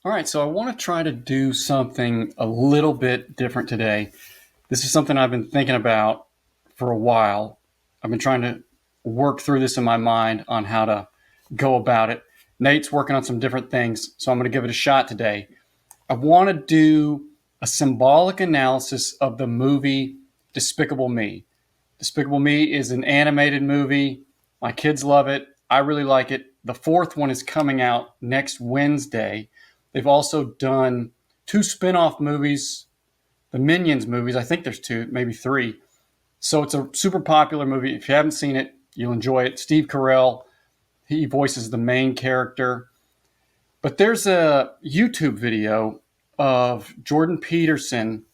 All right, so I want to try to do something a little bit different today. This is something I've been thinking about for a while. I've been trying to work through this in my mind on how to go about it. Nate's working on some different things, so I'm going to give it a shot today. I want to do a symbolic analysis of the movie Despicable Me. Despicable Me is an animated movie. My kids love it. I really like it. The fourth one is coming out next Wednesday. They've also done two spin-off movies, the Minions movies. I think there's two, maybe three. So it's a super popular movie. If you haven't seen it, you'll enjoy it. Steve Carell, he voices the main character. But there's a YouTube video of Jordan Peterson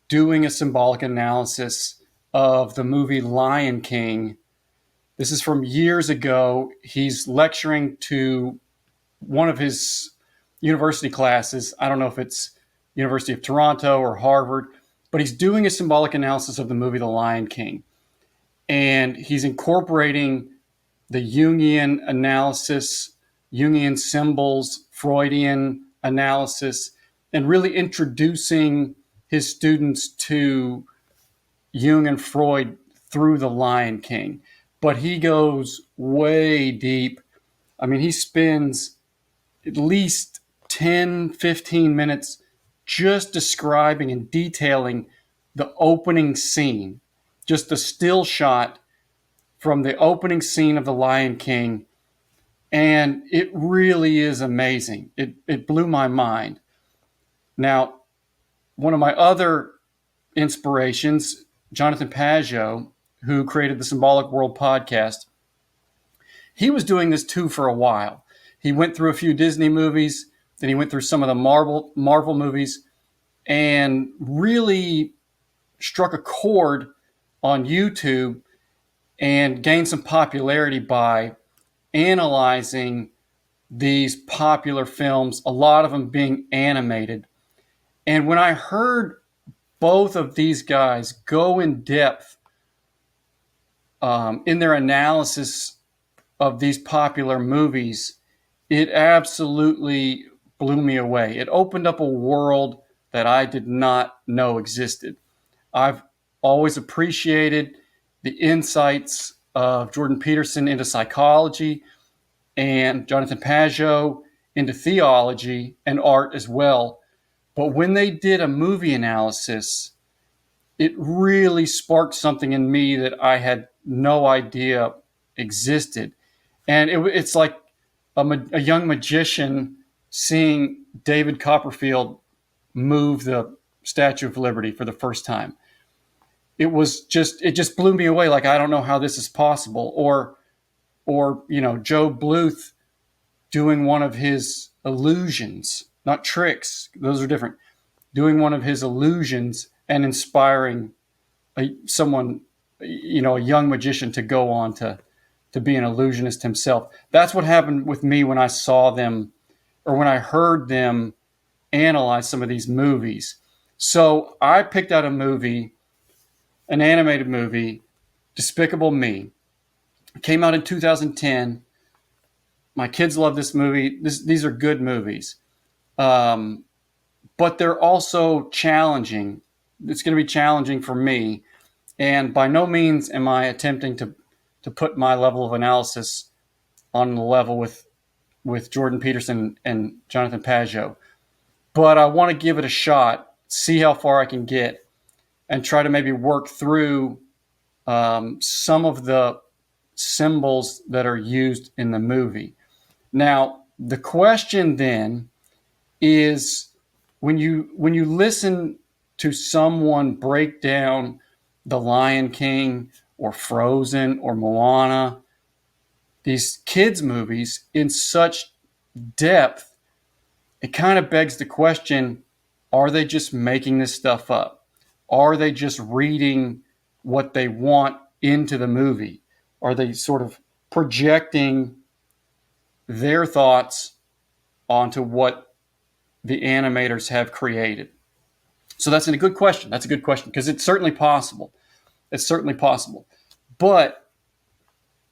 doing a symbolic analysis of the movie Lion King. This is from years ago. He's lecturing to one of his university classes. I don't know if it's University of Toronto or Harvard, but he's doing a symbolic analysis of the movie The Lion King. And he's incorporating the Jungian analysis, Jungian symbols, Freudian analysis, and really introducing his students to Jung and Freud through The Lion King. But he goes way deep. I mean, he spends at least 10, 15 minutes just describing and detailing the opening scene, just a still shot from the opening scene of The Lion King. And it really is amazing. It blew my mind. Now, one of my other inspirations, Jonathan Pageau, who created the Symbolic World podcast, he was doing this too for a while. He went through a few Disney movies, then he went through some of the Marvel movies, and really struck a chord on YouTube and gained some popularity by analyzing these popular films, a lot of them being animated. And when I heard both of these guys go in depth in their analysis of these popular movies, it absolutely blew me away. It opened up a world that I did not know existed. I've always appreciated the insights of Jordan Peterson into psychology and Jonathan Pageau into theology and art as well. But when they did a movie analysis, it really sparked something in me that I had no idea existed. And it's like a young magician seeing David Copperfield move the Statue of Liberty for the first time. It just blew me away. Like, I don't know how this is possible. Or Joe Bluth doing one of his illusions, not tricks. Those are different. Doing one of his illusions and inspiring someone, a young magician to go on to be an illusionist himself. That's what happened with me when I saw them or when I heard them analyze some of these movies. So I picked out a movie, an animated movie, Despicable Me. It came out in 2010. My kids love this movie. These are good movies. But they're also challenging. It's going to be challenging for me. And by no means am I attempting to put my level of analysis on the level with Jordan Peterson and Jonathan Pageau. But I want to give it a shot, see how far I can get, and try to maybe work through some of the symbols that are used in the movie. Now, the question then is, when you listen to someone break down The Lion King or Frozen or Moana, these kids' movies, in such depth, it kind of begs the question, are they just making this stuff up? Are they just reading what they want into the movie? Are they sort of projecting their thoughts onto what the animators have created? So that's a good question. That's a good question, because it's certainly possible. It's certainly possible. But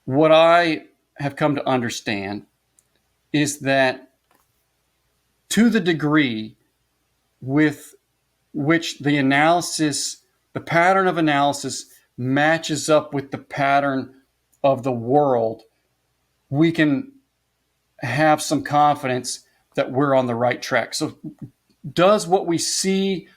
what I have come to understand is that to the degree with which the pattern of analysis matches up with the pattern of the world, we can have some confidence that we're on the right track. So, does what we see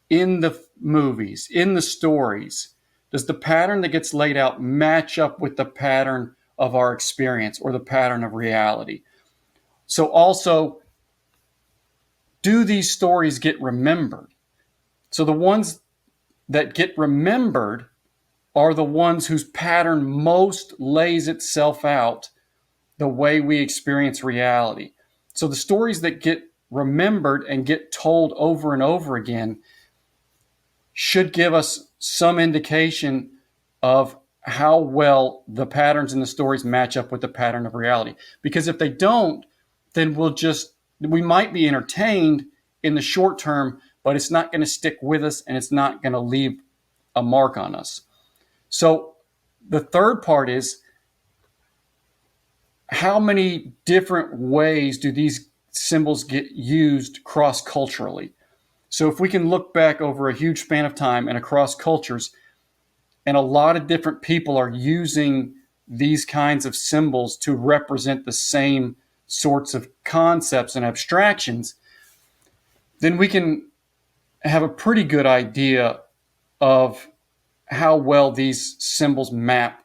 in the movies, in the stories, does the pattern that gets laid out match up with the pattern of our experience or the pattern of reality? So, also, do these stories get remembered? So, the ones that get remembered are the ones whose pattern most lays itself out the way we experience reality. So the stories that get remembered and get told over and over again should give us some indication of how well the patterns in the stories match up with the pattern of reality. Because if they don't, then we might be entertained in the short term, but it's not going to stick with us and it's not going to leave a mark on us. So the third part is, how many different ways do these symbols get used cross-culturally? So if we can look back over a huge span of time and across cultures, and a lot of different people are using these kinds of symbols to represent the same sorts of concepts and abstractions, then we can have a pretty good idea of how well these symbols map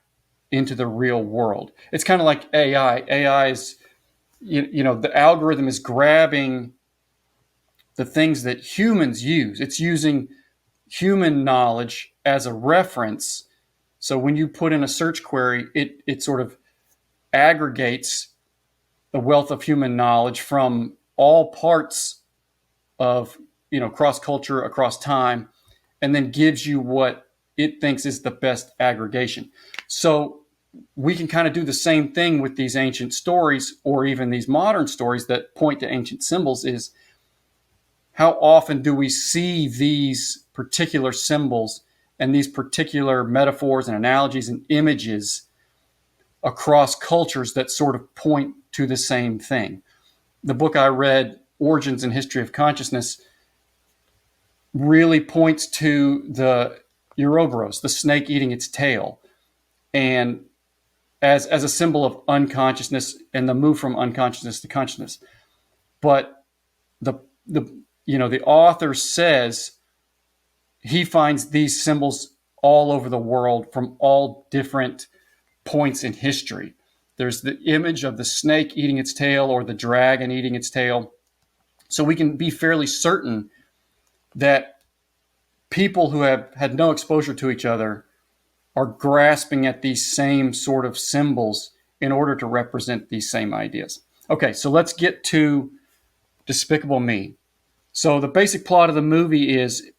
into the real world. It's kind of like AI. AI is, the algorithm is grabbing the things that humans use. It's using human knowledge as a reference. So when you put in a search query, it sort of aggregates the wealth of human knowledge from all parts of, cross culture, across time, and then gives you what it thinks is the best aggregation. So we can kind of do the same thing with these ancient stories, or even these modern stories that point to ancient symbols. Is how often do we see these particular symbols and these particular metaphors and analogies and images across cultures that sort of point to the same thing? The book I read, Origins and History of Consciousness, really points to the Ouroboros, the snake eating its tail, and as a symbol of unconsciousness and the move from unconsciousness to consciousness. But the author says he finds these symbols all over the world from all different points in history. There's the image of the snake eating its tail or the dragon eating its tail. So we can be fairly certain that people who have had no exposure to each other are grasping at these same sort of symbols in order to represent these same ideas. Okay, so let's get to Despicable Me. So the basic plot of the movie is,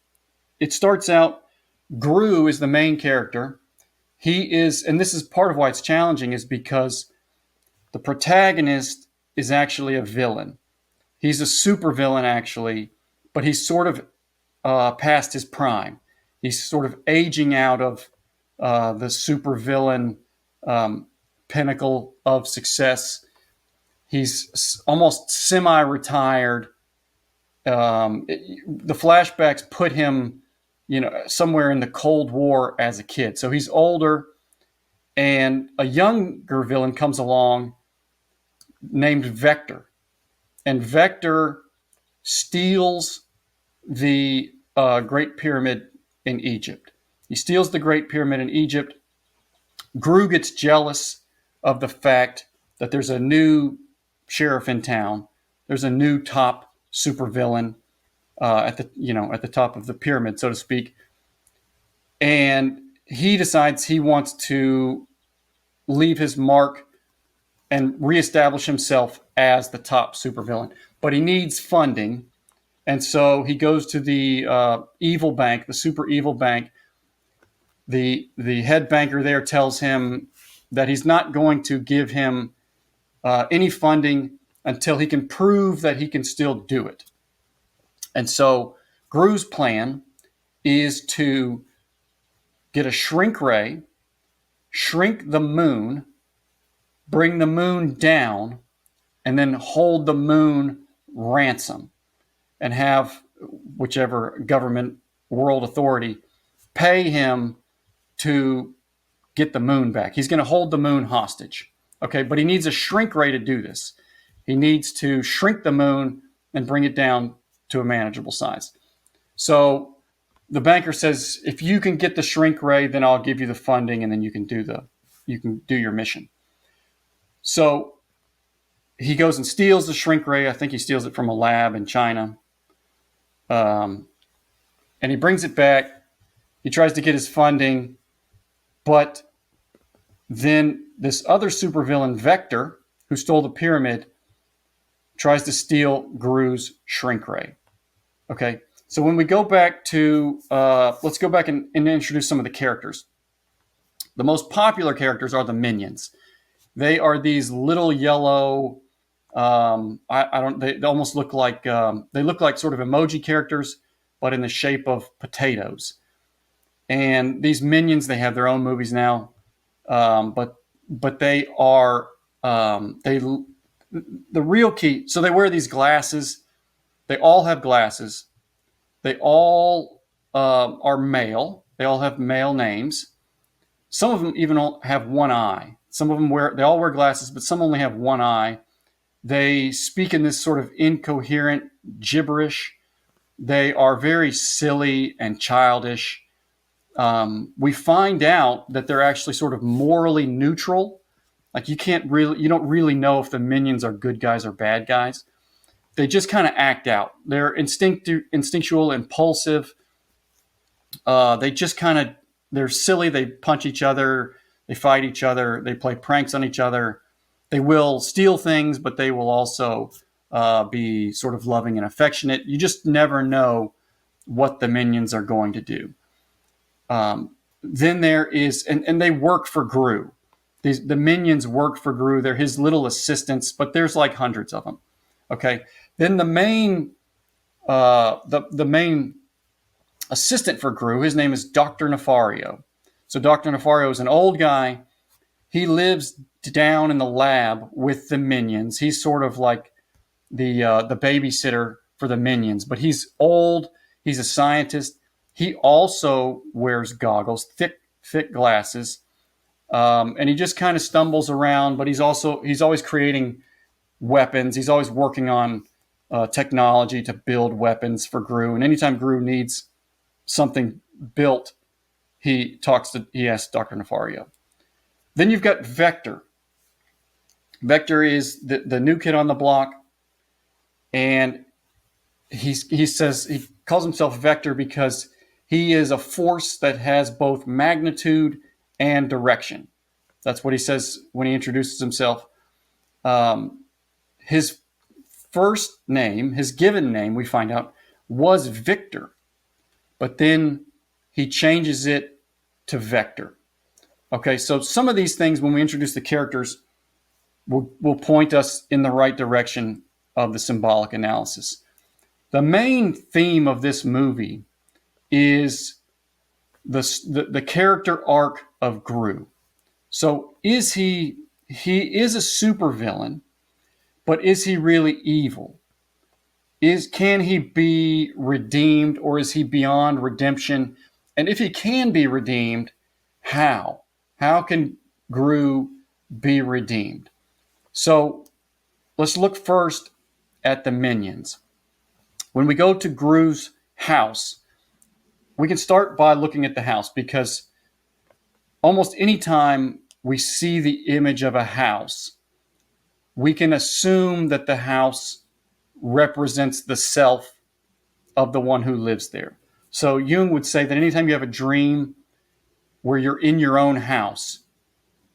it starts out, Gru is the main character. He is, and this is part of why it's challenging, is because the protagonist is actually a villain. He's a super villain, actually, but he's sort of past his prime. He's sort of aging out of the supervillain pinnacle of success. He's almost semi-retired. The flashbacks put him, somewhere in the Cold War as a kid. So he's older, and a younger villain comes along named Vector. And Vector steals the Great Pyramid in Egypt. He steals the Great Pyramid in Egypt. Gru gets jealous of the fact that there's a new sheriff in town. There's a new top supervillain at the top of the pyramid, so to speak. And he decides he wants to leave his mark and reestablish himself as the top supervillain. But he needs funding. And so he goes to the evil bank, the super evil bank. The head banker there tells him that he's not going to give him any funding until he can prove that he can still do it. And so Gru's plan is to get a shrink ray, shrink the moon, bring the moon down, and then hold the moon ransom and have whichever government world authority pay him to get the moon back. He's going to hold the moon hostage. Okay, but he needs a shrink ray to do this. He needs to shrink the moon and bring it down to a manageable size. So the banker says, if you can get the shrink ray, then I'll give you the funding, and then you can do your mission. So he goes and steals the shrink ray. I think he steals it from a lab in China. And he brings it back. He tries to get his funding, but then this other supervillain, Vector, who stole the pyramid, tries to steal Gru's shrink ray. Okay, so when we go back to, let's go back and introduce some of the characters. The most popular characters are the minions. They are these little yellow, they almost look like, they look like sort of emoji characters, but in the shape of potatoes. And these minions, they have their own movies now, but they are, the real key, so they wear these glasses. They all have glasses. They all are male. They all have male names. Some of them even have one eye. Some of them they all wear glasses, but some only have one eye. They speak in this sort of incoherent gibberish. They are very silly and childish. We find out that they're actually sort of morally neutral. Like you don't really know if the minions are good guys or bad guys. They just kind of act out. They're instinctual, impulsive. They're silly. They punch each other. They fight each other. They play pranks on each other. They will steal things, but they will also be sort of loving and affectionate. You just never know what the minions are going to do. Then there is, and they work for Gru. The minions work for Gru. They're his little assistants, but there's like hundreds of them. Okay. Then the main assistant for Gru, his name is Dr. Nefario. So Dr. Nefario is an old guy. He lives down in the lab with the minions. He's sort of like the babysitter for the minions, but he's old. He's a scientist. He also wears goggles, thick glasses, and he just kind of stumbles around. But he's always creating weapons. He's always working on technology to build weapons for Gru. And anytime Gru needs something built, he asks Dr. Nefario. Then you've got Vector. Vector is the new kid on the block, and he calls himself Vector because he is a force that has both magnitude and direction. That's what he says when he introduces himself. His first name, his given name, we find out, was Victor. But then he changes it to Vector. Okay, so some of these things, when we introduce the characters, will point us in the right direction of the symbolic analysis. The main theme of this movie is the character arc of Gru. So he is a supervillain, but is he really evil? Can he be redeemed, or is he beyond redemption? And if he can be redeemed, how? How can Gru be redeemed? So let's look first at the minions. When we go to Gru's house, we can start by looking at the house, because almost any time we see the image of a house, we can assume that the house represents the self of the one who lives there. So Jung would say that anytime you have a dream where you're in your own house,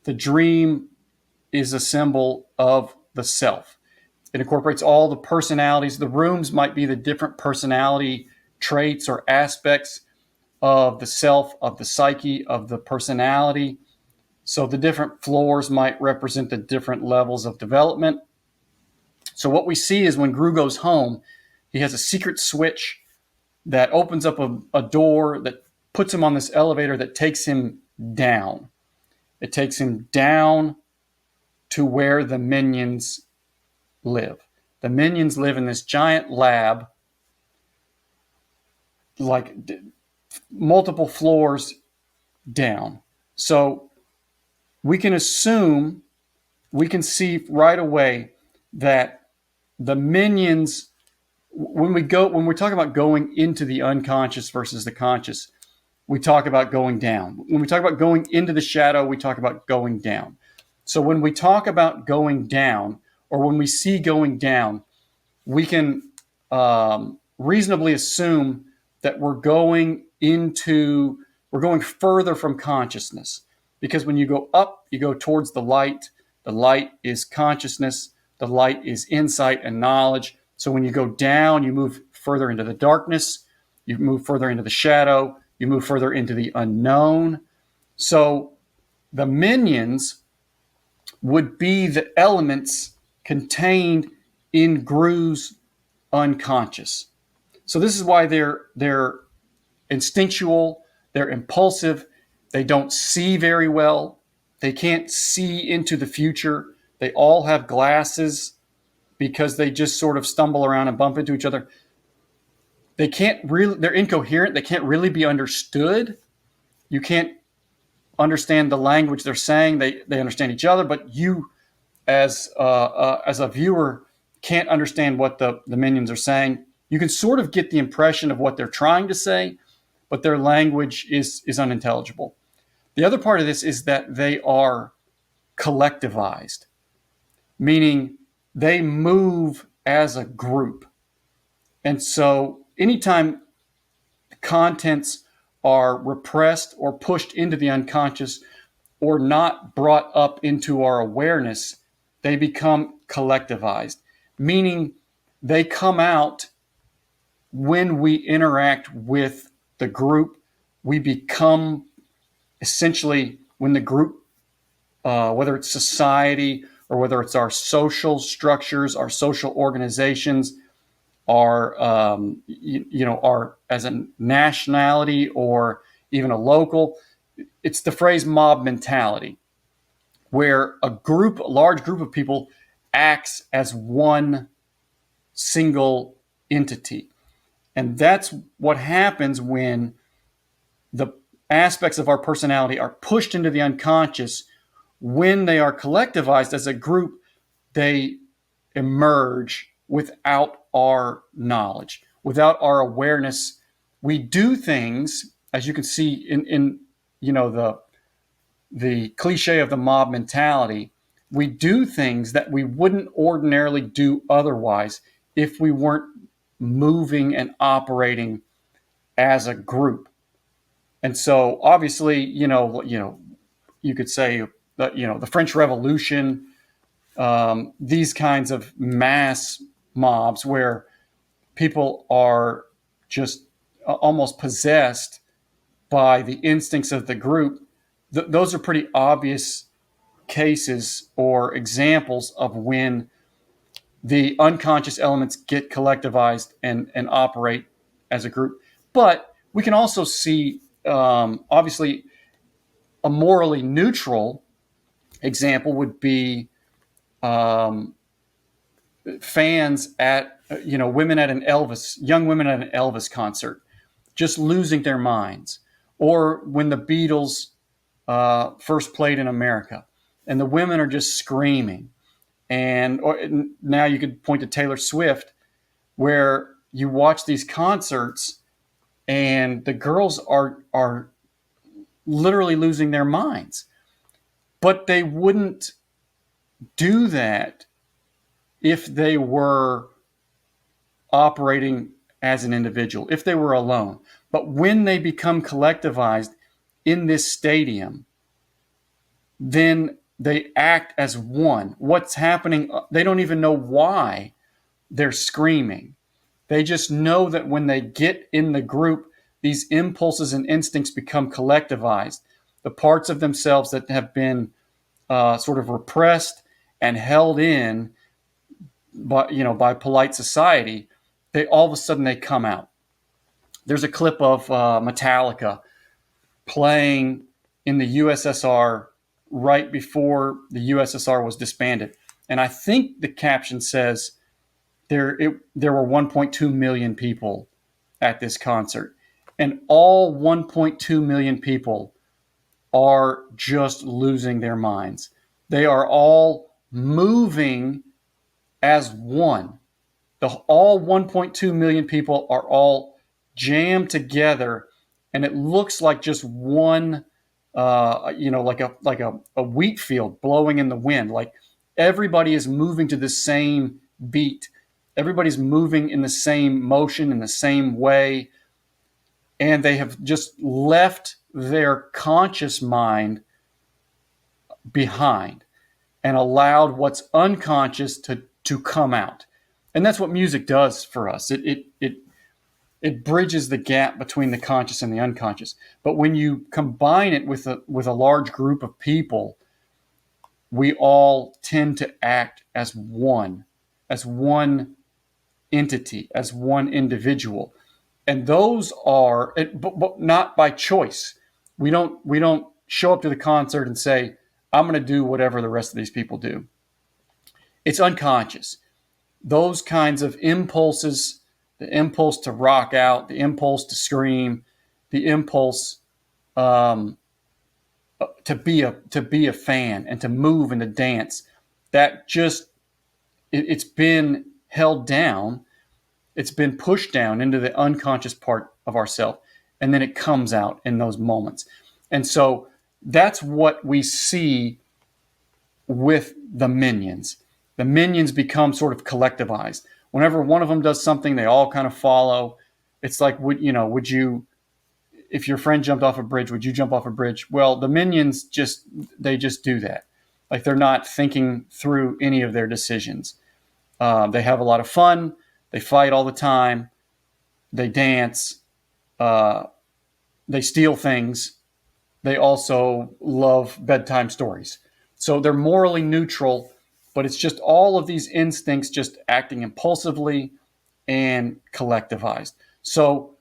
the dream is a symbol of the self. It incorporates all the personalities. The rooms might be the different personality traits or aspects of the self, of the psyche, of the personality. So the different floors might represent the different levels of development. So what we see is when Gru goes home, he has a secret switch that opens up a door that puts him on this elevator that takes him down. It takes him down to where the minions live. The minions live in this giant lab, like multiple floors down. So we can assume, we can see right away that the minions, when we talk about going into the unconscious versus the conscious, we talk about going down. When we talk about going into the shadow, we talk about going down. So when we talk about going down, or when we see going down, we can reasonably assume that we're going further from consciousness. Because when you go up, you go towards the light. The light is consciousness. The light is insight and knowledge. So when you go down, you move further into the darkness. You move further into the shadow. You move further into the unknown. So the minions would be the elements contained in Gru's unconscious. So this is why they're instinctual, they're impulsive, they don't see very well, they can't see into the future. They all have glasses because they just sort of stumble around and bump into each other. They're incoherent, they can't really be understood. You can't understand the language they're saying. They understand each other, but you as a viewer can't understand what the minions are saying. You can sort of get the impression of what they're trying to say, but their language is unintelligible. The other part of this is that they are collectivized, meaning they move as a group. And so anytime contents are repressed or pushed into the unconscious or not brought up into our awareness, they become collectivized, meaning they come out when we interact with the group. We become essentially, when the group, whether it's society or whether it's our social structures, our social organizations, our, our as a nationality or even a local, it's the phrase mob mentality, where a large group of people acts as one single entity. And that's what happens when the aspects of our personality are pushed into the unconscious. When they are collectivized as a group, they emerge without our knowledge, without our awareness. We do things, as you can see in the cliche of the mob mentality. We do things that we wouldn't ordinarily do otherwise if we weren't moving and operating as a group. And so obviously, you could say that, the French Revolution, these kinds of mass mobs where people are just almost possessed by the instincts of the group, those are pretty obvious cases or examples of when the unconscious elements get collectivized and operate as a group. But we can also see, obviously, a morally neutral example would be fans at, young women at an Elvis concert, just losing their minds. Or when the Beatles first played in America, and the women are just screaming. And now you could point to Taylor Swift, where you watch these concerts, and the girls are literally losing their minds. But they wouldn't do that if they were operating as an individual, if they were alone. But when they become collectivized in this stadium, then they act as one. What's happening, they don't even know why they're screaming. They just know that when they get in the group, these impulses and instincts become collectivized. The parts of themselves that have been sort of repressed and held in by polite society, they all of a sudden they come out. There's a clip of Metallica playing in the USSR right before the USSR was disbanded. And I think the caption says, there were 1.2 million people at this concert, and all 1.2 million people are just losing their minds. They are all moving as one. All 1.2 million people are all jammed together, and it looks like just one, like a wheat field blowing in the wind. Like everybody is moving to the same beat. Everybody's moving in the same motion in the same way, and they have just left their conscious mind behind and allowed what's unconscious to come out. And that's what music does for us. It bridges the gap between the conscious and the unconscious. But when you combine it with a large group of people, we all tend to act as one entity, as one individual. And those are, but not by choice. We don't show up to the concert and say, I'm going to do whatever the rest of these people do. It's unconscious. Those kinds of impulses, the impulse to rock out, the impulse to scream, the impulse to be a fan and to move and to dance, that just it's been held down. It's been pushed down into the unconscious part of ourself, and then it comes out in those moments. And so that's what we see with the Minions. The Minions become sort of collectivized. Whenever one of them does something, they all kind of follow. It's like, would you, if your friend jumped off a bridge, would you jump off a bridge? Well, the Minions just do that. Like they're not thinking through any of their decisions. They have a lot of fun. They fight all the time. They dance. They steal things. They also love bedtime stories. So they're morally neutral, but it's just all of these instincts just acting impulsively and collectivized. So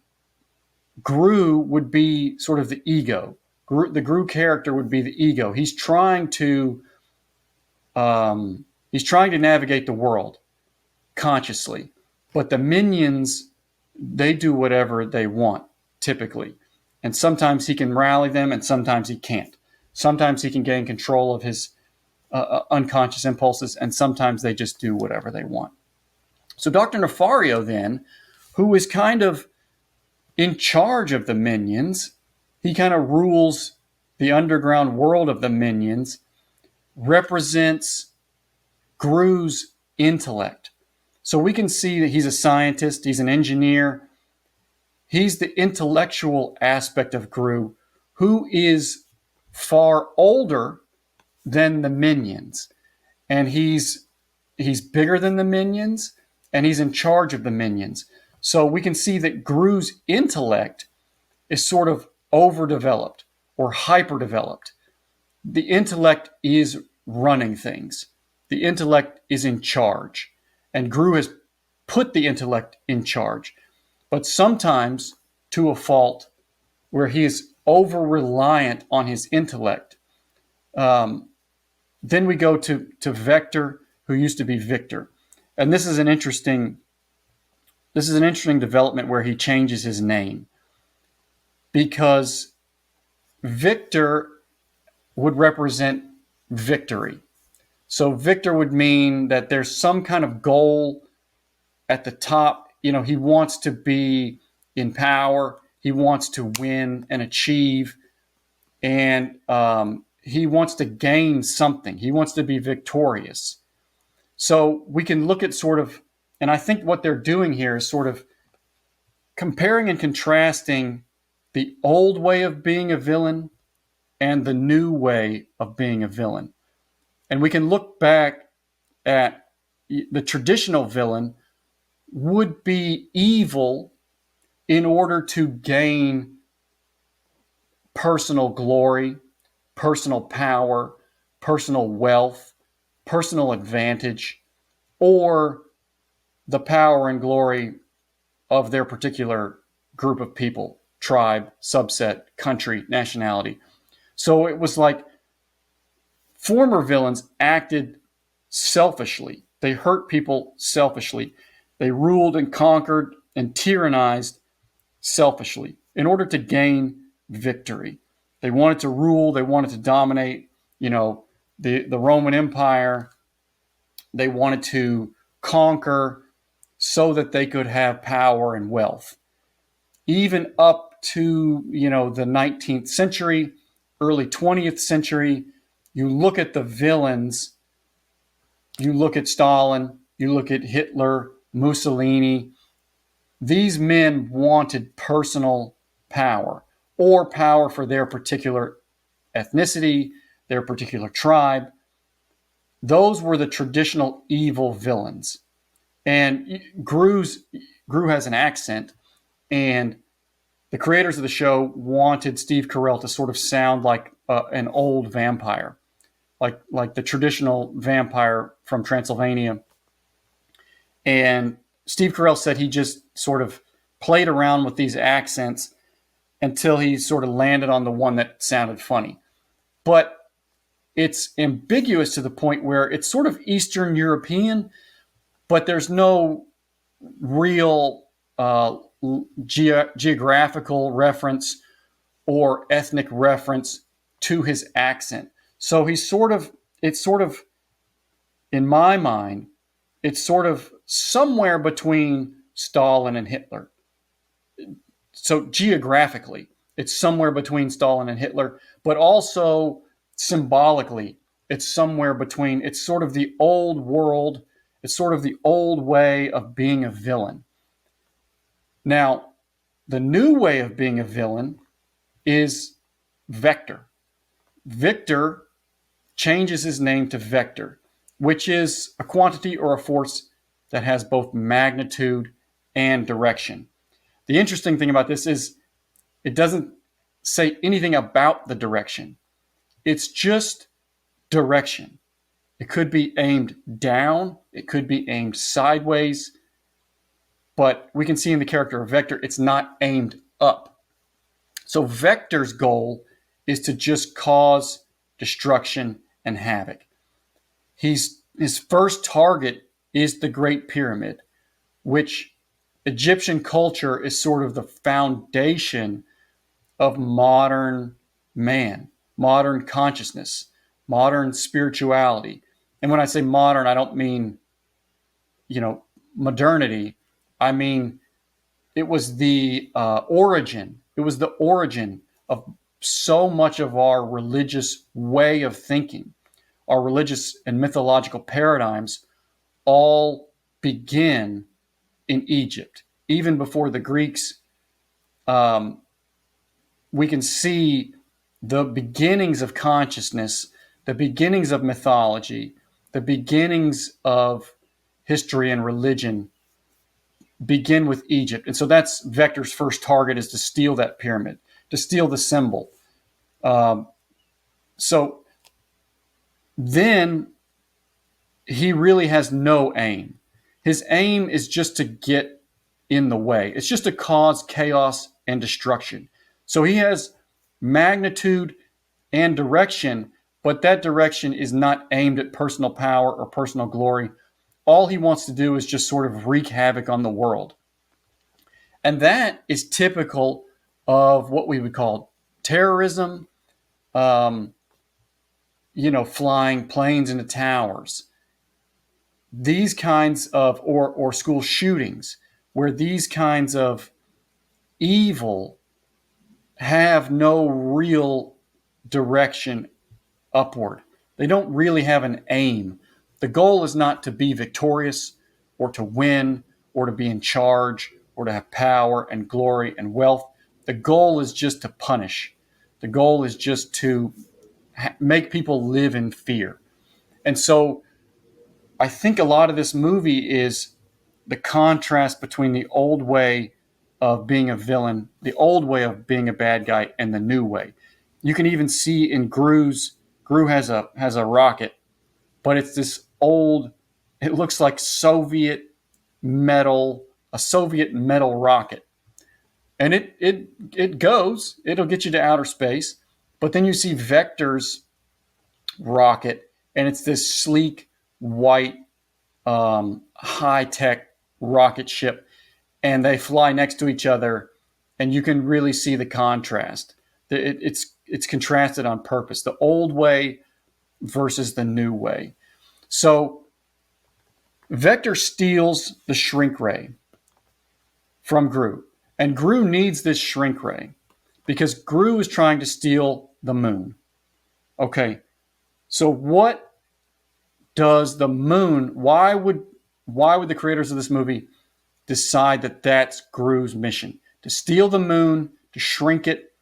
Gru would be sort of the ego. The Gru character would be the ego. He's trying to navigate the world consciously, but the Minions, they do whatever they want typically, and sometimes he can rally them, and sometimes he can't. Sometimes he can gain control of his unconscious impulses, and sometimes they just do whatever they want. So Dr. Nefario then, who is kind of in charge of the Minions, he kind of rules the underground world of the Minions, represents Gru's intellect. So we can see that he's a scientist, he's an engineer, he's the intellectual aspect of Gru, who is far older than the Minions. And he's bigger than the Minions, and he's in charge of the Minions. So we can see that Gru's intellect is sort of overdeveloped or hyperdeveloped. The intellect is running things. The intellect is in charge. And Gru has put the intellect in charge. But sometimes to a fault where he is over-reliant on his intellect. Then we go to Vector, who used to be Victor. And this is an interesting development where he changes his name. Because Victor would represent victory. So Victor would mean that there's some kind of goal at the top. He wants to be in power. He wants to win and achieve. And he wants to gain something. He wants to be victorious. So we can look at sort of, and I think what they're doing here is sort of comparing and contrasting the old way of being a villain and the new way of being a villain. And we can look back at the traditional villain would be evil in order to gain personal glory, personal power, personal wealth, personal advantage, or the power and glory of their particular group of people, tribe, subset, country, nationality. So it was like former villains acted selfishly. They hurt people selfishly. They ruled and conquered and tyrannized selfishly in order to gain victory. They wanted to rule, they wanted to dominate, the Roman Empire. They wanted to conquer so that they could have power and wealth. Even up to, the 19th century, early 20th century, you look at the villains, you look at Stalin, you look at Hitler, Mussolini. These men wanted personal power or power for their particular ethnicity, their particular tribe. Those were the traditional evil villains. And Gru has an accent, and the creators of the show wanted Steve Carell to sort of sound like an old vampire, like the traditional vampire from Transylvania. And Steve Carell said he just sort of played around with these accents until he sort of landed on the one that sounded funny. But it's ambiguous to the point where it's sort of Eastern European, but there's no real geographical reference or ethnic reference to his accent. So it's sort of, in my mind, it's sort of somewhere between Stalin and Hitler. So geographically, it's somewhere between Stalin and Hitler, but also symbolically, it's somewhere between. It's sort of the old world. It's sort of the old way of being a villain. Now, the new way of being a villain is Vector. Victor changes his name to Vector, which is a quantity or a force that has both magnitude and direction. The interesting thing about this is it doesn't say anything about the direction. It's just direction. It could be aimed down, it could be aimed sideways, but we can see in the character of Vector, it's not aimed up. So Vector's goal is to just cause destruction and havoc. His first target is the Great Pyramid, which Egyptian culture is sort of the foundation of modern man, modern consciousness, modern spirituality. And when I say modern, I don't mean, modernity. I mean, it was the origin. It was the origin of so much of our religious way of thinking. Our religious and mythological paradigms all begin in Egypt. Even before the Greeks, we can see the beginnings of consciousness, the beginnings of mythology, the beginnings of history and religion begin with Egypt. And so that's Vector's first target, is to steal that pyramid, to steal the symbol. So then he really has no aim. His aim is just to get in the way. It's just to cause chaos and destruction. So he has magnitude and direction, but that direction is not aimed at personal power or personal glory. All he wants to do is just sort of wreak havoc on the world. And that is typical of what we would call terrorism, flying planes into towers. These kinds of, or school shootings, where these kinds of evil have no real direction upward. They don't really have an aim. The goal is not to be victorious or to win or to be in charge or to have power and glory and wealth. The goal is just to punish. The goal is just to make people live in fear. And so I think a lot of this movie is the contrast between the old way of being a villain, the old way of being a bad guy, and the new way. You can even see in Gru has a rocket, but it's this old, it looks like a Soviet metal rocket. And it'll get you to outer space. But then you see Vector's rocket, and it's this sleek, white, high-tech rocket ship, and they fly next to each other, and you can really see the contrast. It's contrasted on purpose, the old way versus the new way. So Vector steals the shrink ray from Gru, and Gru needs this shrink ray because Gru is trying to steal the moon. Okay, so what does the moon? Why would the creators of this movie decide that that's Gru's mission? To steal the moon, to shrink it,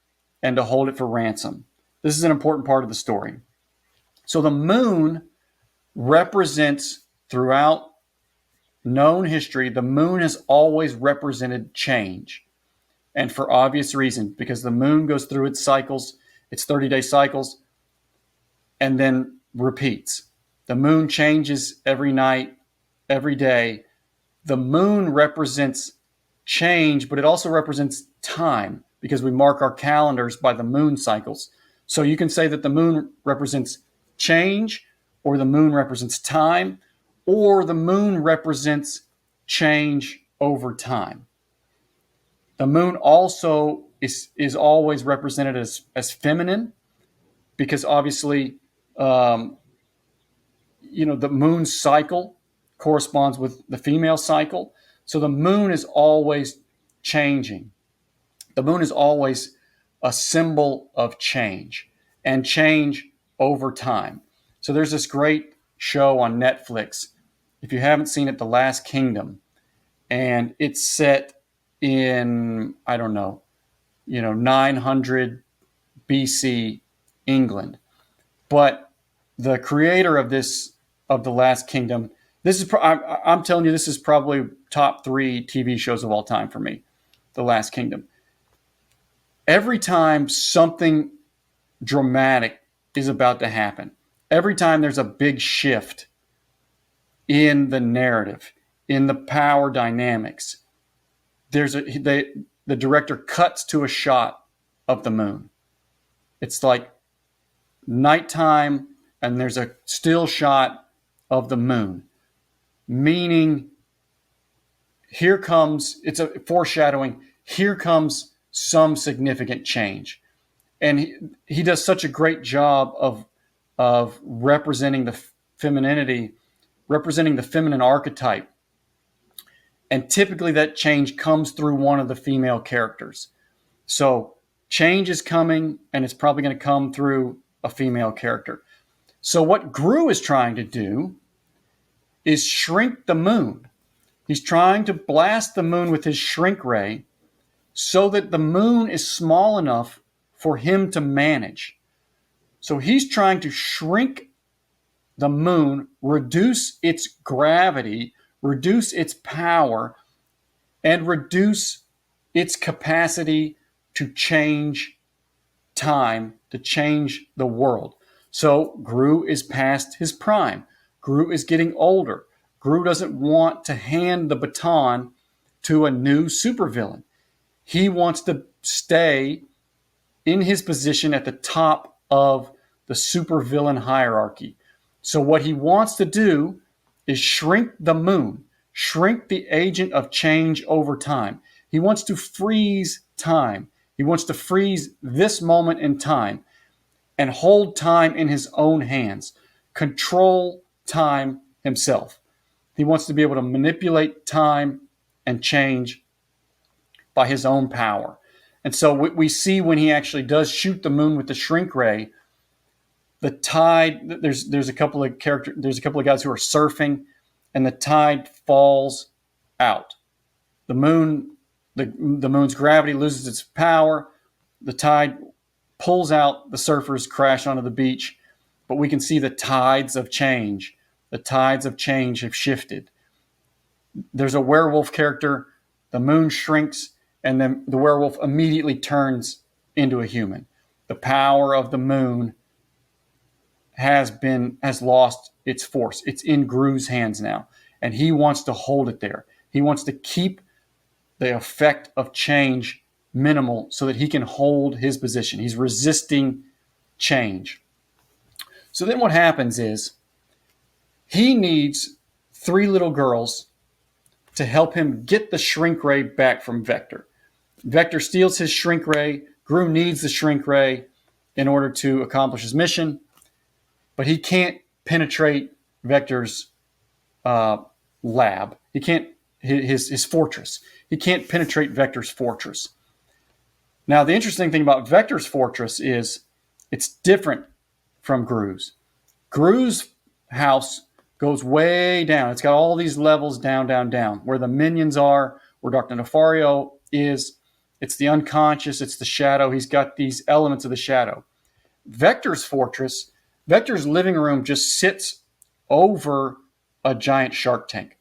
and to hold it for ransom. This is an important part of the story. So the moon represents, throughout known history, the moon has always represented change. And for obvious reasons, because the moon goes through its cycles, its 30-day cycles, and then repeats. The moon changes every night, every day. The moon represents change, but it also represents time because we mark our calendars by the moon cycles. So you can say that the moon represents change, or the moon represents time, or the moon represents change over time. The moon also is always represented as feminine because obviously, the moon cycle corresponds with the female cycle. So the moon is always changing. The moon is always a symbol of change and change over time. So there's this great show on Netflix. If you haven't seen it, The Last Kingdom, and it's set in, 900 BC England. But the creator of The Last Kingdom, I'm telling you, this is probably top 3 TV shows of all time for me, The Last Kingdom. Every time something dramatic is about to happen, every time there's a big shift in the narrative, in the power dynamics, the director cuts to a shot of the moon. It's like nighttime, and there's a still shot of the moon, meaning it's a foreshadowing, here comes some significant change. And he does such a great job of representing the femininity, representing the feminine archetype. And typically that change comes through one of the female characters. So change is coming, and it's probably going to come through a female character. So what Gru is trying to do is shrink the moon. He's trying to blast the moon with his shrink ray so that the moon is small enough for him to manage. So he's trying to shrink the moon, reduce its gravity, reduce its power, and reduce its capacity to change time, to change the world. So Gru is past his prime. Gru is getting older. Gru doesn't want to hand the baton to a new supervillain. He wants to stay in his position at the top of the supervillain hierarchy. So what he wants to do is shrink the moon, shrink the agent of change over time. He wants to freeze time. He wants to freeze this moment in time and hold time in his own hands, control time himself. He wants to be able to manipulate time and change by his own power. And so we see when he actually does shoot the moon with the shrink ray, the tide, there's a couple of guys who are surfing, and the tide falls out. The moon's gravity loses its power. The tide pulls out. The surfers crash onto the beach, but we can see the tides of change. The tides of change have shifted. There's a werewolf character. The moon shrinks, and then the werewolf immediately turns into a human. The power of the moon has lost its force. It's in Gru's hands now, and he wants to hold it there. He wants to keep the effect of change minimal so that he can hold his position. He's resisting change. So then what happens is he needs 3 little girls to help him get the shrink ray back from Vector. Vector steals his shrink ray. Gru needs the shrink ray in order to accomplish his mission, but he can't penetrate Vector's lab. He can't his fortress. He can't penetrate Vector's fortress. Now, the interesting thing about Vector's fortress is it's different from Gru's. Gru's house goes way down. It's got all these levels down, down, down. Where the minions are, where Dr. Nefario is, it's the unconscious, it's the shadow. He's got these elements of the shadow. Vector's fortress, Vector's living room just sits over a giant shark tank.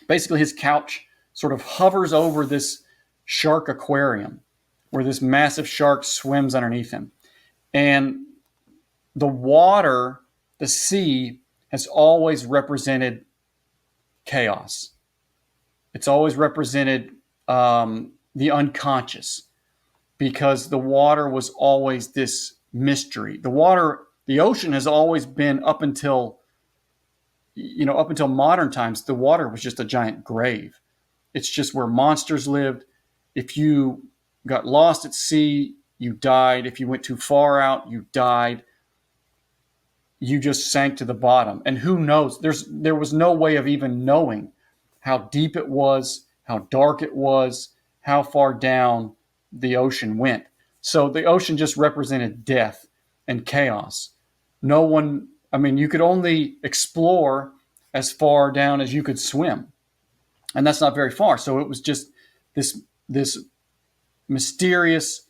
Basically, his couch sort of hovers over this shark aquarium where this massive shark swims underneath him. And the water, the sea, has always represented chaos. It's always represented the unconscious, because the water was always this mystery. The ocean has always been, up until modern times, the water was just a giant grave. It's just where monsters lived. If you got lost at sea, you died. If you went too far out, you died. You just sank to the bottom. And who knows? There was no way of even knowing how deep it was, how dark it was, how far down the ocean went. So the ocean just represented death and chaos. You could only explore as far down as you could swim. And that's not very far. So it was just this mysterious,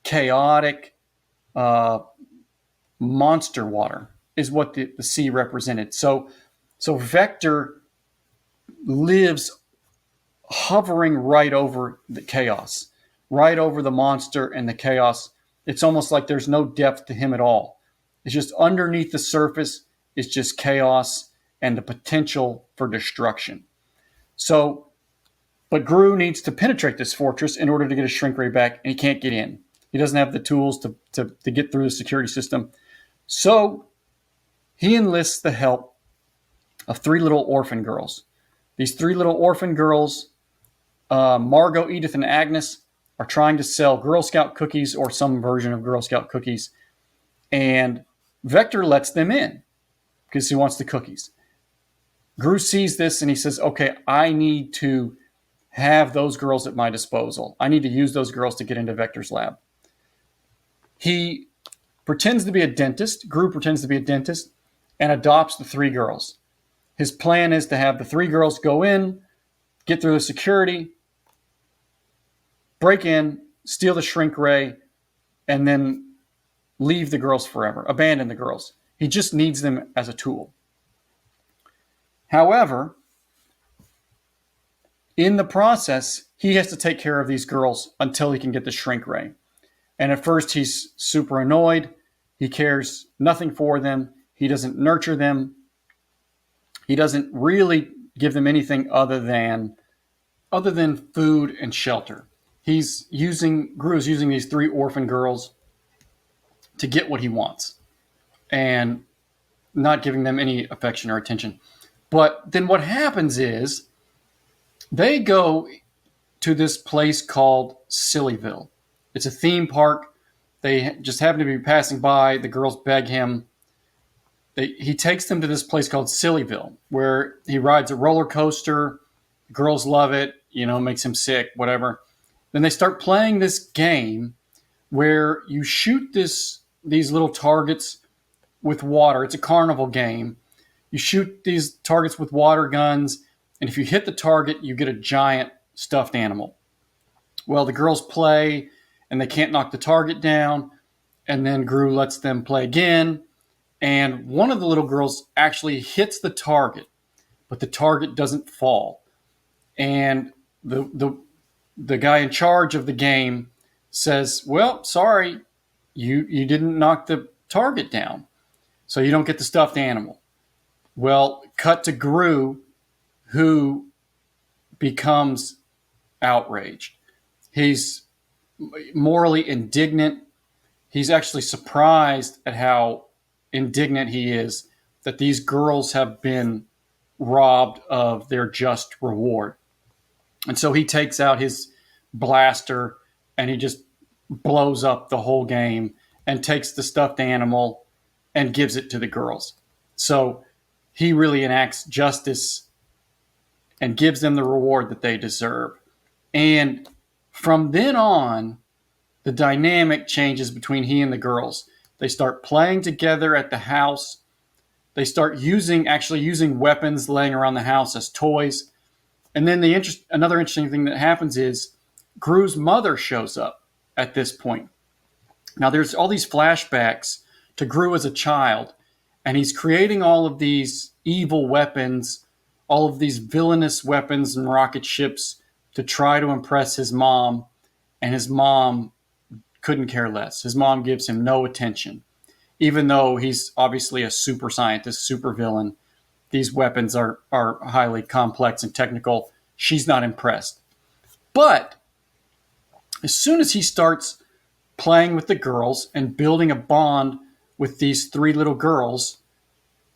chaotic monster water is what the sea represented. So Vector lives hovering right over the chaos, right over the monster and the chaos. It's almost like there's no depth to him at all. It's just underneath the surface. It's just chaos and the potential for destruction. But Gru needs to penetrate this fortress in order to get his shrink ray back, and he can't get in. He doesn't have the tools to get through the security system. So he enlists the help of 3 little orphan girls. These 3 little orphan girls, Margot, Edith, and Agnes, are trying to sell Girl Scout cookies or some version of Girl Scout cookies. And Vector lets them in because he wants the cookies. Gru sees this and he says, okay, I need to have those girls at my disposal. I need to use those girls to get into Vector's lab. He pretends to be a dentist. Gru pretends to be a dentist and adopts the 3 girls. His plan is to have the 3 girls go in, get through the security, break in, steal the shrink ray, and then leave the girls forever, abandon the girls. He just needs them as a tool. However, in the process, he has to take care of these girls until he can get the shrink ray. And at first, he's super annoyed. He cares nothing for them. He doesn't nurture them. He doesn't really give them anything other than food and shelter. Gru is using these 3 orphan girls to get what he wants and not giving them any affection or attention. But then what happens is they go to this place called Sillyville. It's a theme park. They just happen to be passing by. The girls beg him. He takes them to this place called Sillyville, where he rides a roller coaster. The girls love it, makes him sick, whatever. Then they start playing this game where you shoot these little targets with water. It's a carnival game. You shoot these targets with water guns, and if you hit the target, you get a giant stuffed animal. Well, the girls play, and they can't knock the target down, and then Gru lets them play again, and one of the little girls actually hits the target, but the target doesn't fall. And the guy in charge of the game says, well, sorry, you didn't knock the target down, so you don't get the stuffed animal. Well, cut to Gru, who becomes outraged. He's morally indignant. He's actually surprised at how indignant he is that these girls have been robbed of their just reward. And so he takes out his blaster and he just blows up the whole game and takes the stuffed animal and gives it to the girls. So he really enacts justice and gives them the reward that they deserve. And from then on, the dynamic changes between he and the girls. They start playing together at the house. They start actually using weapons laying around the house as toys. And then another interesting thing that happens is Gru's mother shows up at this point. Now there's all these flashbacks to Gru as a child, and he's creating all of these evil weapons, all of these villainous weapons and rocket ships to try to impress his mom, and his mom couldn't care less. His mom gives him no attention. Even though he's obviously a super scientist, super villain, these weapons are highly complex and technical. She's not impressed. But as soon as he starts playing with the girls and building a bond with these three little girls,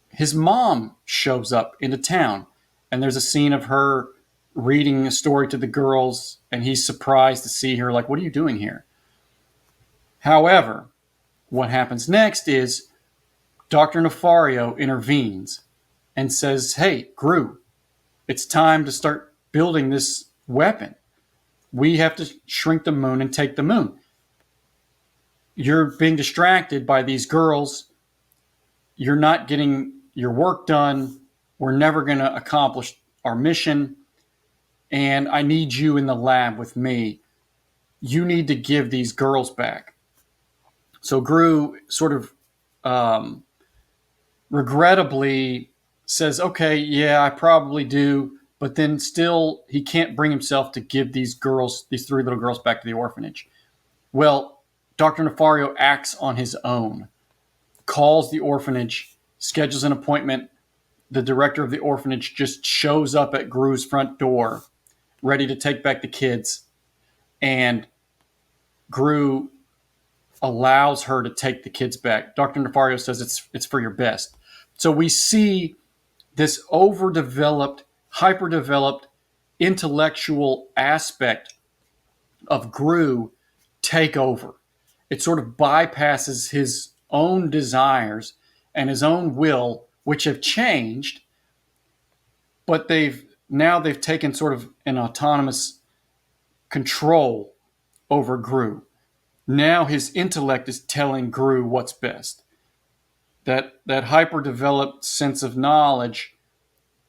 his mom shows up into town. And there's a scene of her reading a story to the girls, and he's surprised to see her, like, what are you doing here? However, what happens next is Dr. Nefario intervenes and says, hey, Gru, it's time to start building this weapon. We have to shrink the moon and take the moon. You're being distracted by these girls. You're not getting your work done. We're never going to accomplish our mission. And I need you in the lab with me. You need to give these girls back. So Gru sort of regrettably says, okay, yeah, I probably do. But then still, he can't bring himself to give these three little girls back to the orphanage. Well, Dr. Nefario acts on his own, calls the orphanage, schedules an appointment. The director of the orphanage just shows up at Gru's front door, ready to take back the kids. And Gru allows her to take the kids back. Dr. Nefario says it's for your best. So we see this overdeveloped, hyper-developed intellectual aspect of Gru take over. It sort of bypasses his own desires and his own will, which have changed, but they've taken sort of an autonomous control over Gru. Now his intellect is telling Gru what's best. That hyper-developed sense of knowledge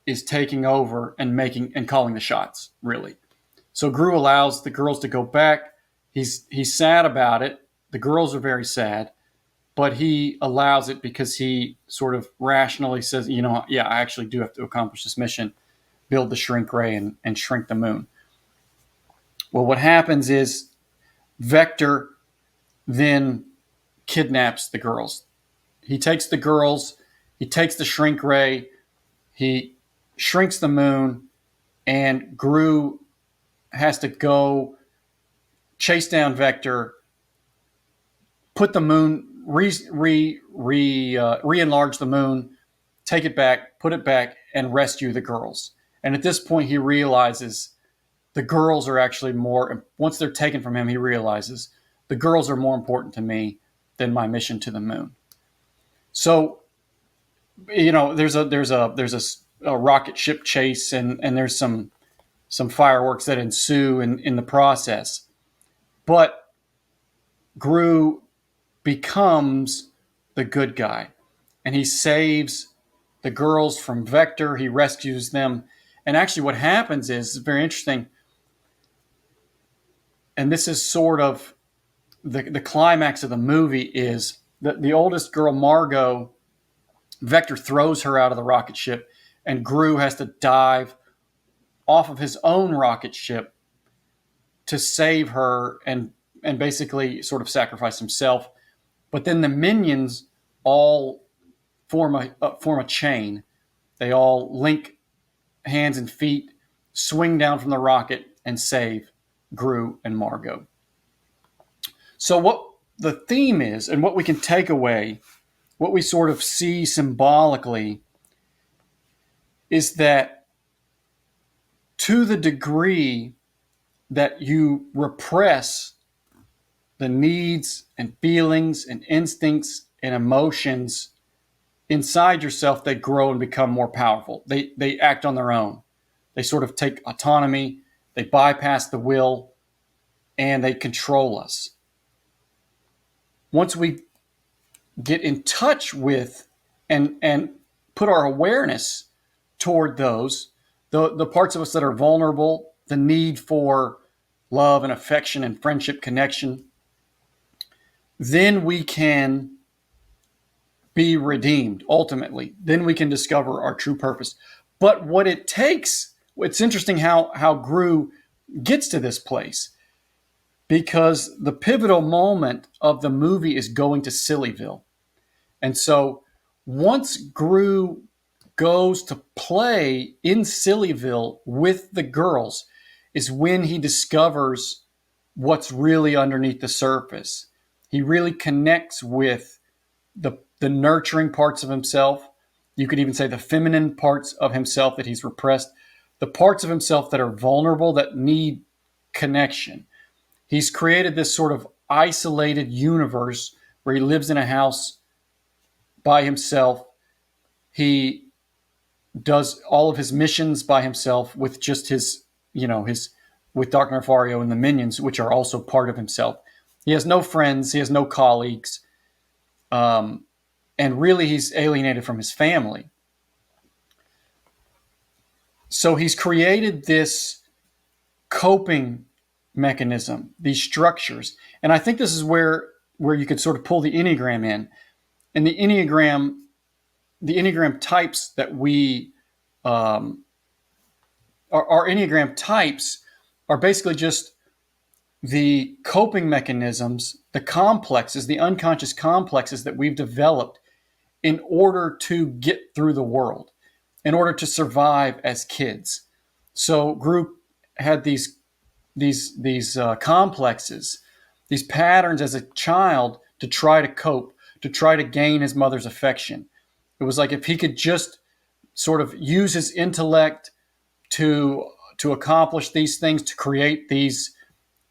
is taking over and calling the shots, really. So Gru allows the girls to go back. He's sad about it. The girls are very sad, but he allows it because he sort of rationally says, I actually do have to accomplish this mission, build the shrink ray and shrink the moon. Well, what happens is Vector then kidnaps the girls. He takes the girls, he takes the shrink ray, he shrinks the moon, and Gru has to go chase down Vector, put the moon, re-enlarge the moon, take it back, put it back, and rescue the girls. And at this point, he realizes the girls are actually once they're taken from him, he realizes the girls are more important to me than my mission to the moon. So, there's a rocket ship chase and there's some fireworks that ensue in the process. But Gru becomes the good guy, and he saves the girls from Vector. He rescues them. And actually what happens is very interesting. And this is sort of the climax of the movie is that the oldest girl, Margot, Vector throws her out of the rocket ship, and Gru has to dive off of his own rocket ship to save her and basically sort of sacrifice himself. But then the minions all form a chain. They all link hands and feet, swing down from the rocket, and save Gru and Margot. So what the theme is, and what we can take away, what we sort of see symbolically, is that to the degree that you repress the needs and feelings and instincts and emotions inside yourself, they grow and become more powerful. They act on their own. They sort of take autonomy, they bypass the will, and they control us. Once we get in touch with and put our awareness toward those, the parts of us that are vulnerable, the need for love and affection and friendship connection, then we can be redeemed ultimately. Then we can discover our true purpose. But what it takes, it's interesting how Gru gets to this place, because the pivotal moment of the movie is going to Sillyville. And so once Gru goes to play in Sillyville with the girls is when he discovers what's really underneath the surface. He really connects with the nurturing parts of himself. You could even say the feminine parts of himself that he's repressed, the parts of himself that are vulnerable, that need connection. He's created this sort of isolated universe where he lives in a house by himself. He does all of his missions by himself with just his with Dr. Nefario and the minions, which are also part of himself. He has no friends. He has no colleagues. And really, he's alienated from his family. So he's created this coping mechanism, these structures. And I think this is where you could sort of pull the Enneagram in. And the Enneagram types that we our Enneagram types are basically just the coping mechanisms, the complexes, the unconscious complexes that we've developed in order to get through the world, in order to survive as kids. So Gru had these complexes, these patterns as a child to try to cope, to try to gain his mother's affection. It was like if he could just sort of use his intellect to accomplish these things, to create these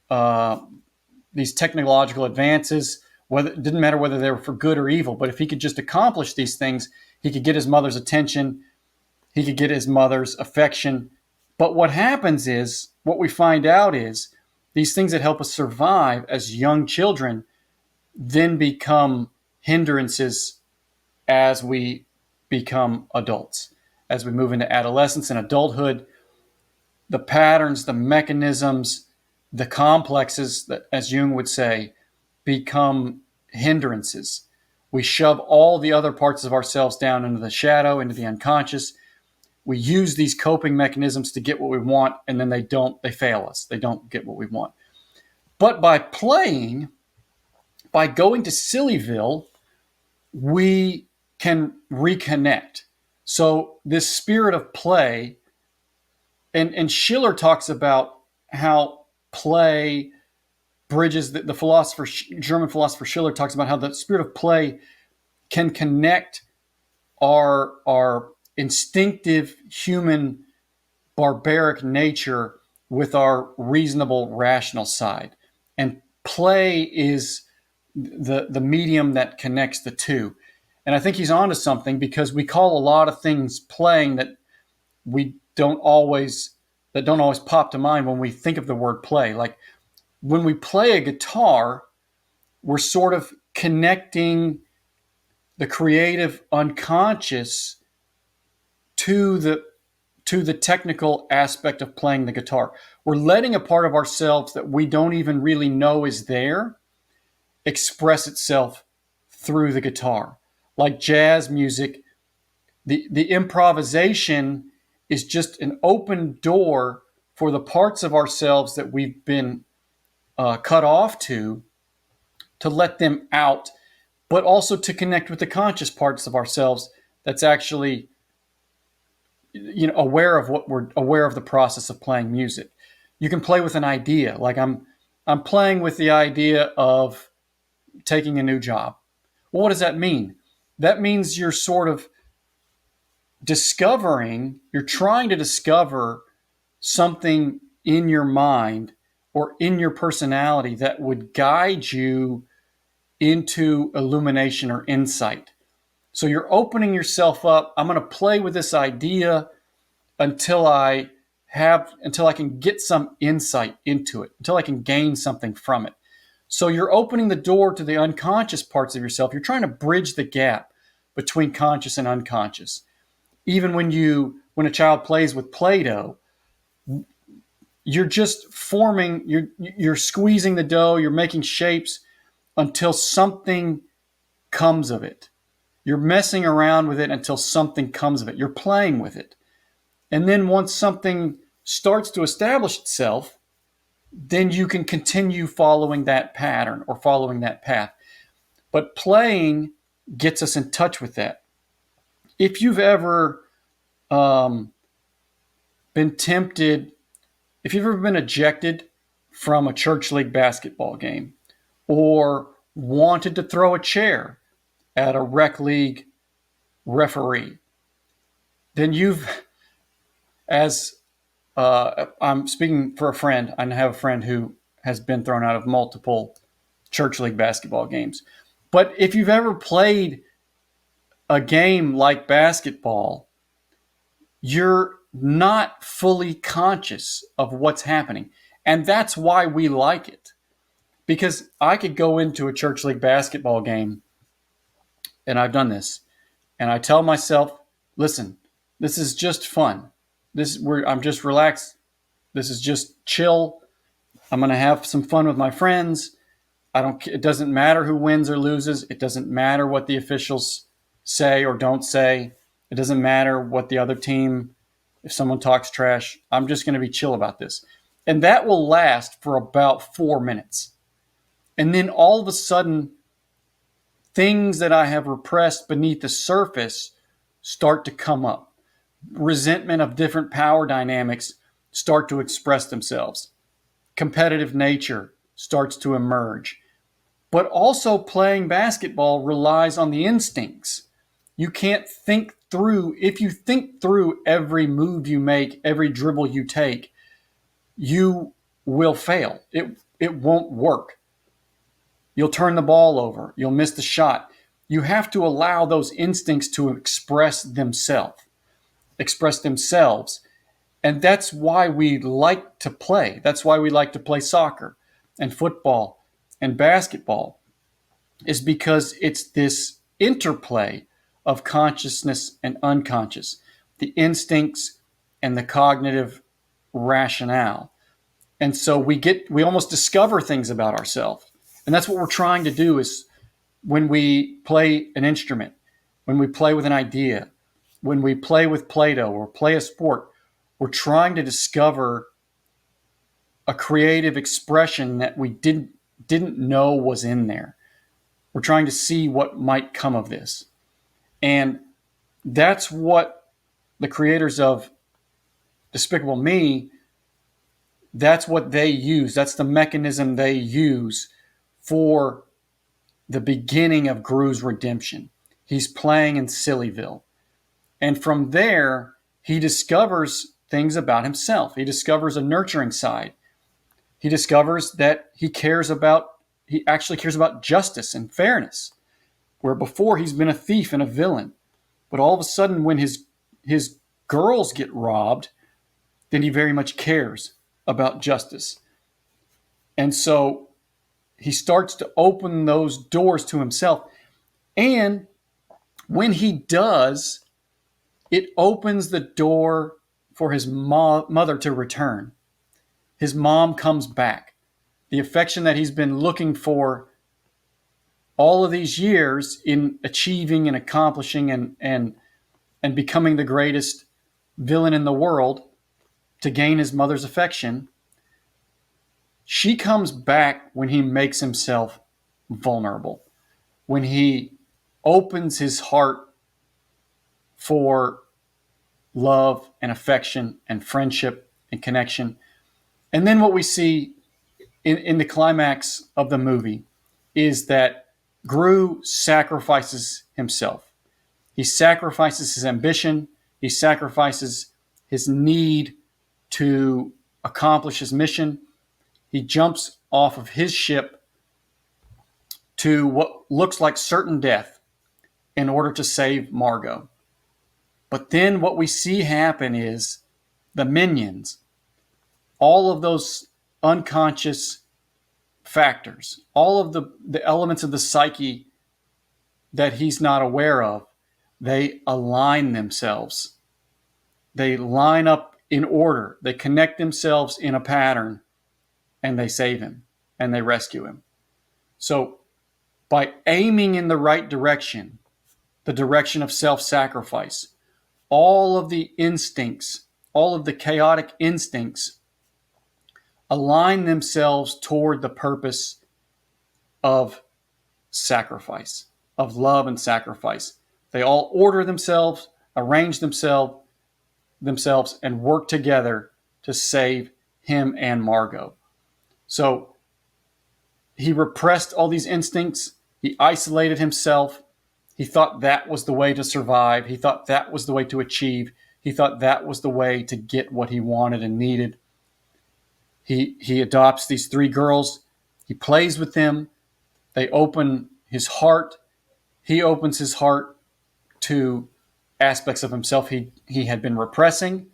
technological advances. Whether it didn't matter whether they were for good or evil, but if he could just accomplish these things, he could get his mother's attention, he could get his mother's affection. But what happens is, what we find out is, these things that help us survive as young children then become hindrances as we become adults. As we move into adolescence and adulthood, the patterns, the mechanisms, the complexes, that, as Jung would say, become hindrances. We shove all the other parts of ourselves down into the shadow, into the unconscious. We use these coping mechanisms to get what we want, and then they fail us. They don't get what we want. But by playing, by going to Sillyville, we can reconnect. So this spirit of play, and Schiller talks about how play bridges, the philosopher, German philosopher Schiller talks about how the spirit of play can connect our instinctive human barbaric nature with our reasonable rational side. And play is the medium that connects the two. And I think he's onto something, because we call a lot of things playing that don't always pop to mind when we think of the word play. Like when we play a guitar, we're sort of connecting the creative unconscious to the technical aspect of playing the guitar. We're letting a part of ourselves that we don't even really know is there express itself through the guitar. Like jazz music, the improvisation is just an open door for the parts of ourselves that we've been cut off to let them out, but also to connect with the conscious parts of ourselves that's actually aware of the process of playing music. You can play with an idea. Like I'm playing with the idea of taking a new job. Well, what does that mean? That means you're sort of you're trying to discover something in your mind or in your personality that would guide you into illumination or insight. So you're opening yourself up. I'm going to play with this idea until I can get some insight into it, until I can gain something from it. So you're opening the door to the unconscious parts of yourself. You're trying to bridge the gap between conscious and unconscious. Even when a child plays with Play-Doh, you're just forming, you're squeezing the dough, you're making shapes until something comes of it. You're messing around with it until something comes of it. You're playing with it. And then once something starts to establish itself, then you can continue following that pattern or following that path. But playing gets us in touch with that. If you've ever been tempted, if you've ever been ejected from a church league basketball game or wanted to throw a chair at a rec league referee, then I'm speaking for a friend. I have a friend who has been thrown out of multiple church league basketball games. But if you've ever played a game like basketball, you're not fully conscious of what's happening. And that's why we like it. Because I could go into a church league basketball game, and I've done this, and I tell myself, listen, this is just fun. I'm just relaxed. This is just chill. I'm going to have some fun with my friends. It doesn't matter who wins or loses. It doesn't matter what the officials say or don't say. It doesn't matter what the other team, if someone talks trash. I'm just going to be chill about this. And that will last for about 4 minutes. And then all of a sudden, things that I have repressed beneath the surface start to come up. Resentment of different power dynamics start to express themselves. Competitive nature starts to emerge. But also playing basketball relies on the instincts. You can't think through, if you think through every move you make, every dribble you take, you will fail. It won't work. You'll turn the ball over. You'll miss the shot. You have to allow those instincts to express themselves. And that's why we like to play. That's why we like to play soccer and football and basketball, is because it's this interplay of consciousness and unconscious, the instincts and the cognitive rationale. And so we almost discover things about ourselves. And that's what we're trying to do is when we play an instrument, when we play with an idea, when we play with Play-Doh or play a sport, we're trying to discover a creative expression that we didn't know was in there. We're trying to see what might come of this. And that's what the creators of Despicable Me, that's what they use. That's the mechanism they use for the beginning of Gru's redemption. He's playing in Sillyville. And from there, he discovers things about himself. He discovers a nurturing side. He discovers that he actually cares about justice and fairness, where before he's been a thief and a villain. But all of a sudden, when his girls get robbed, then he very much cares about justice. And so he starts to open those doors to himself. And when he does, it opens the door for his mother to return. His mom comes back. The affection that he's been looking for all of these years in achieving and accomplishing and becoming the greatest villain in the world to gain his mother's affection, she comes back when he makes himself vulnerable, when he opens his heart for love and affection and friendship and connection. And then what we see in the climax of the movie is that Gru sacrifices himself. He sacrifices his ambition. He sacrifices his need to accomplish his mission. He jumps off of his ship to what looks like certain death in order to save Margot. But then what we see happen is the minions, all of those unconscious factors, all of the elements of the psyche that he's not aware of, they align themselves. They line up in order. They connect themselves in a pattern, and they save him and they rescue him. So by aiming in the right direction, the direction of self-sacrifice, all of the instincts, all of the chaotic instincts align themselves toward the purpose of sacrifice, of love and sacrifice. They all order themselves, arrange themselves, and work together to save him and Margot. So he repressed all these instincts. He isolated himself. He thought that was the way to survive. He thought that was the way to achieve. He thought that was the way to get what he wanted and needed. He adopts these three girls. He plays with them. They open his heart. He opens his heart to aspects of himself he had been repressing.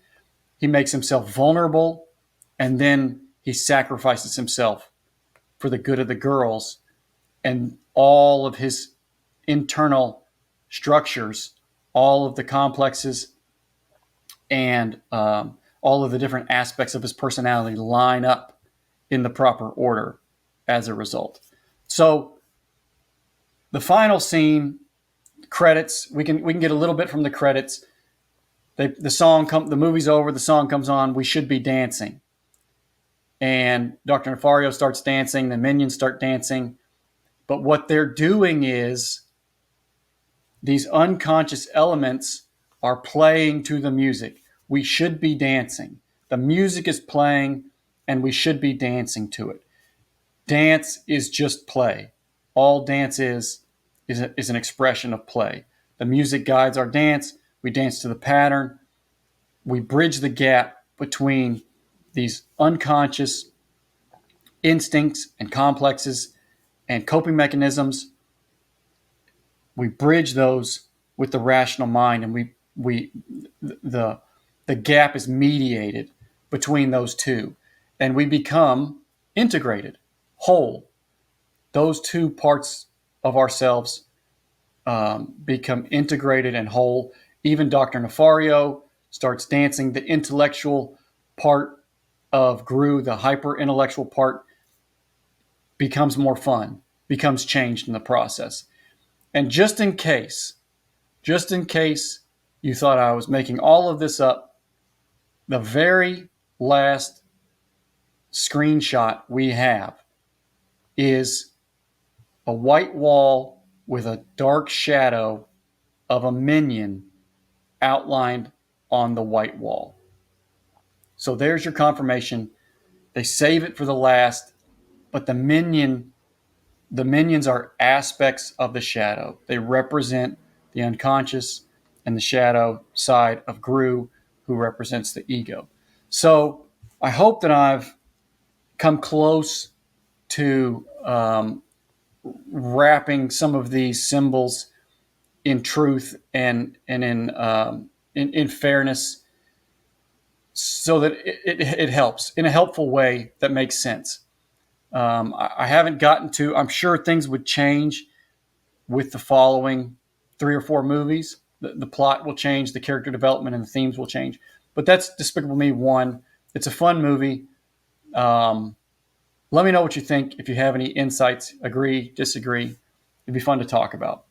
He makes himself vulnerable, and then he sacrifices himself for the good of the girls, and all of his internal structures, all of the complexes, and all of the different aspects of his personality line up in the proper order as a result. So the final scene, credits, we can get a little bit from the credits. The movie's over, the song comes on, "We Should Be Dancing." And Dr. Nefario starts dancing, the minions start dancing. But what they're doing is these unconscious elements are playing to the music. We should be dancing. The music is playing, and we should be dancing to it. Dance is just play. All dance is an expression of play. The music guides our dance. We dance to the pattern. We bridge the gap between these unconscious instincts and complexes and coping mechanisms. We bridge those with the rational mind, and the gap is mediated between those two, and we become integrated, whole. Those two parts of ourselves become integrated and whole. Even Dr. Nefario starts dancing. The intellectual part of Gru, the hyper-intellectual part, becomes more fun, becomes changed in the process. And just in case you thought I was making all of this up, the very last screenshot we have is a white wall with a dark shadow of a minion outlined on the white wall. So there's your confirmation. They save it for the last, but the minions are aspects of the shadow. They represent the unconscious and the shadow side of Gru, who represents the ego. So I hope that I've come close to wrapping some of these symbols in truth and in fairness, so that it helps in a helpful way that makes sense. I haven't gotten to, I'm sure things would change with the following 3 or 4 movies. The plot will change, the character development and the themes will change. But that's Despicable Me 1. It's a fun movie. Let me know what you think. If you have any insights, agree, disagree. It'd be fun to talk about.